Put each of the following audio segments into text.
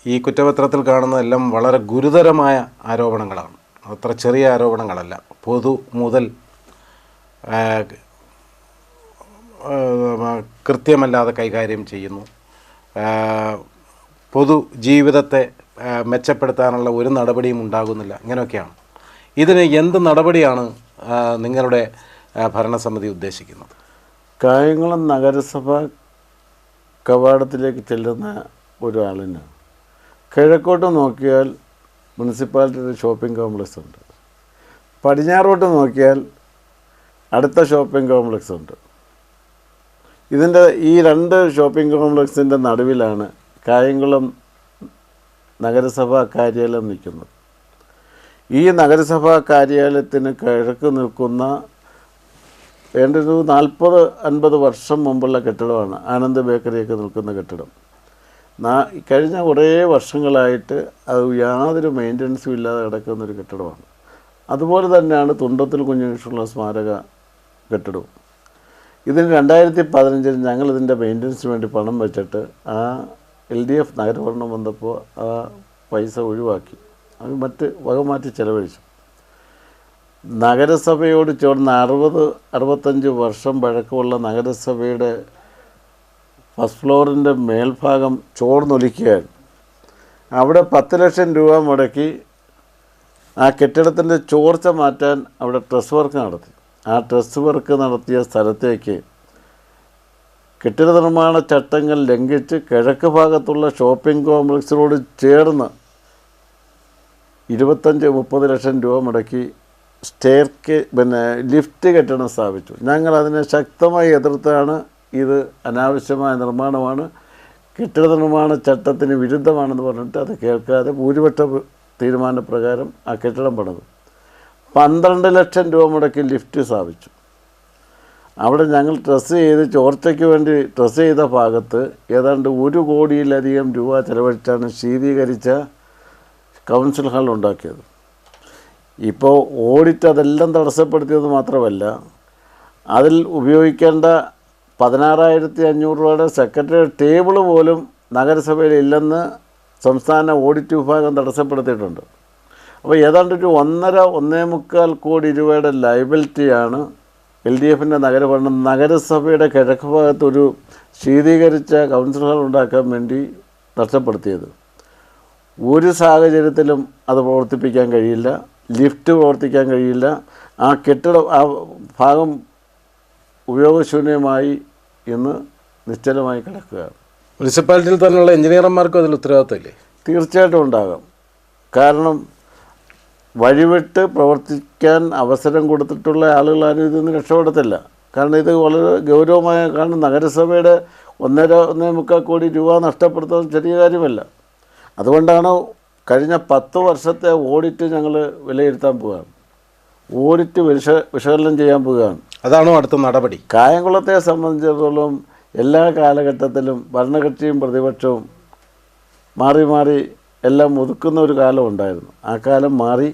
ഈ കുറ്റപത്രത്തിൽ കാണുന്നതെല്ലാം വളരെ ഗുരുതരമായ ആരോപണങ്ങളാണ്. അത്ര ചെറിയ ആരോപണങ്ങളല്ല. പൊതു മുതൽ കൃത്യമല്ലാതെ കൈകാര്യം ചെയ്യുന്നു. പൊതു ജീവിതത്തെ മെച്ചപ്പെടുത്താനുള്ള ഒരു നടപടിയും ഉണ്ടാകുന്നില്ല. ഇങ്ങനെയൊക്കെയാണ്. ഇതിന് എന്ത് നടപടിയാണ് നിങ്ങളുടെ ഭരണസമിതി ഉദ്ദേശിക്കുന്നത്? കായംകുളം നഗരസഭ കവാടത്തിലേക്ക് ചെല്ലുന്ന ഒരാളിന് കിഴക്കോട്ട് നോക്കിയാൽ മുനിസിപ്പാലിറ്റിയുടെ ഷോപ്പിംഗ് കോംപ്ലക്സ് ഉണ്ട്, പടിഞ്ഞാറോട്ട് നോക്കിയാൽ അടുത്ത ഷോപ്പിംഗ് കോംപ്ലക്സ് ഉണ്ട്. ഈ രണ്ട് ഷോപ്പിംഗ് കോംപ്ലക്സിൻ്റെ നടുവിലാണ് കായംകുളം നഗരസഭാ കാര്യാലയം നിൽക്കുന്നത്. ഈ നഗരസഭാ കാര്യാലയത്തിന് കിഴക്ക് നിൽക്കുന്ന ഒരു 40-50 വർഷം മുമ്പുള്ള കെട്ടിടമാണ് ആനന്ദ് ബേക്കറിയൊക്കെ നിൽക്കുന്ന കെട്ടിടം. കഴിഞ്ഞ കുറേ വർഷങ്ങളായിട്ട് അത് യാതൊരു മെയിൻ്റനൻസും ഇല്ലാതെ കിടക്കുന്നൊരു കെട്ടിടമാണ്. അതുപോലെ തന്നെയാണ് തുണ്ടത്തിൽ കുഞ്ഞുകൃഷ്ണപിള്ള സ്മാരക കെട്ടിടവും. ഇതിന് 2015 ഞങ്ങളിതിൻ്റെ മെയിൻ്റനൻസിന് വേണ്ടി പണം വെച്ചിട്ട് LDF നഗരഭരണം വന്നപ്പോൾ ആ പൈസ ഒഴിവാക്കി, അത് മറ്റ് വകമാറ്റി ചെലവഴിച്ചു. നഗരസഭയോട് ചേർന്ന് 60-65 വർഷം പഴക്കമുള്ള നഗരസഭയുടെ ഫസ്റ്റ് ഫ്ലോറിൻ്റെ മേൽഭാഗം ചോർന്നൊലിക്കുകയാണ്. അവിടെ 10 ലക്ഷം രൂപ മുടക്കി ആ കെട്ടിടത്തിൻ്റെ ചോർച്ച മാറ്റാൻ അവിടെ ട്രസ് വർക്ക് നടത്തി. ആ ട്രസ് വർക്ക് നടത്തിയ സ്ഥലത്തേക്ക് കെട്ടിട നിർമ്മാണ ചട്ടങ്ങൾ ലംഘിച്ച് കിഴക്ക് ഭാഗത്തുള്ള ഷോപ്പിംഗ് കോംപ്ലക്സിനോട് ചേർന്ന് 25-30 ലക്ഷം രൂപ മുടക്കി ലിഫ്റ്റ് കെട്ടിടം സ്ഥാപിച്ചു. ഞങ്ങളതിനെ ശക്തമായി എതിർത്താണ്. ഇത് അനാവശ്യമായ നിർമ്മാണമാണ്, കെട്ടിട നിർമ്മാണ ചട്ടത്തിന് വിരുദ്ധമാണെന്ന് പറഞ്ഞിട്ട് അത് കേൾക്കാതെ ഭൂരിപക്ഷ തീരുമാനപ്രകാരം ആ കെട്ടിടം പണിതു. 12 ലക്ഷം രൂപ മുടക്കി ലിഫ്റ്റ് സ്ഥാപിച്ചു. അവിടെ ഞങ്ങൾ ട്രസ് ചെയ്ത് ചോർച്ചയ്ക്ക് വേണ്ടി ട്രസ് ചെയ്ത ഭാഗത്ത് ഏതാണ്ട് 1 കോടിയിലധികം രൂപ ചെലവഴിച്ചാണ് ശീതീകരിച്ച കൗൺസിൽ ഹാൾ ഉണ്ടാക്കിയത്. ഇപ്പോൾ ഓഡിറ്റ് അതെല്ലാം തടസ്സപ്പെടുത്തിയത് മാത്രമല്ല, അതിൽ ഉപയോഗിക്കേണ്ട 16,500 രൂപയുടെ സെക്രട്ടറി ടേബിൾ പോലും നഗരസഭയിൽ ഇല്ലെന്ന് സംസ്ഥാന ഓഡിറ്റ് വിഭാഗം തടസ്സപ്പെടുത്തിയിട്ടുണ്ട്. അപ്പോൾ ഏതാണ്ട് ഒരു 1.5-1.25 കോടി രൂപയുടെ ലയബിലിറ്റിയാണ് LDFൻ്റെ നഗരഭരണം നഗരസഭയുടെ കിഴക്ക് ഭാഗത്തൊരു ശീതീകരിച്ച കൗൺസിൽ ഹാൾ ഉണ്ടാക്കാൻ വേണ്ടി നഷ്ടപ്പെടുത്തിയത്. ഒരു സാഹചര്യത്തിലും അത് പ്രവർത്തിപ്പിക്കാൻ കഴിയില്ല, ലിഫ്റ്റ് പ്രവർത്തിക്കാൻ കഴിയില്ല. ആ ഭാഗം ഉപയോഗശൂന്യമായി ഇന്ന് നിശ്ചലമായി കിടക്കുകയാണ്. മുനിസിപ്പാലിറ്റിയിൽ തന്നെയുള്ള എഞ്ചിനീയർമാർക്കും അതിൽ ഉത്തരവാദിത്തമില്ലേ? തീർച്ചയായിട്ടും ഉണ്ടാകാം. കാരണം വഴിവിട്ട് പ്രവർത്തിക്കാൻ അവസരം കൊടുത്തിട്ടുള്ള ആളുകളാരും ഇതിൽ രക്ഷപ്പെടത്തില്ല. കാരണം ഇത് വളരെ ഗൗരവമായ, കാരണം നഗരസഭയുടെ 1.5 കോടി രൂപ നഷ്ടപ്പെടുത്തുന്നത് ചെറിയ കാര്യമല്ല. അതുകൊണ്ടാണ് കഴിഞ്ഞ 10 വർഷത്തെ ഓഡിറ്റ് ഞങ്ങൾ വിലയിരുത്താൻ പോവുകയാണ്. ഓഡിറ്റ് വിശകലനം ചെയ്യാൻ പോവുകയാണ്. അതാണോ അടുത്ത നടപടി? കായംകുളത്തെ സംബന്ധിച്ചിടത്തോളം എല്ലാ കാലഘട്ടത്തിലും ഭരണകക്ഷിയും പ്രതിപക്ഷവും മാറി മാറി എല്ലാം ഒതുക്കുന്ന ഒരു കാലം ഉണ്ടായിരുന്നു. ആ കാലം മാറി.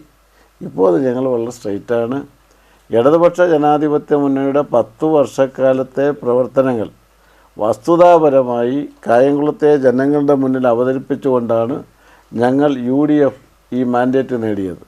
ഇപ്പോൾ അത് ഞങ്ങൾ വളരെ സ്ട്രെയിറ്റാണ്. ഇടതുപക്ഷ ജനാധിപത്യ മുന്നണിയുടെ 10 വർഷക്കാലത്തെ പ്രവർത്തനങ്ങൾ വസ്തുതാപരമായി കായംകുളത്തെ ജനങ്ങളുടെ മുന്നിൽ അവതരിപ്പിച്ചുകൊണ്ടാണ് ഞങ്ങൾ UDF ഈ മാൻഡേറ്റ് നേടിയത്.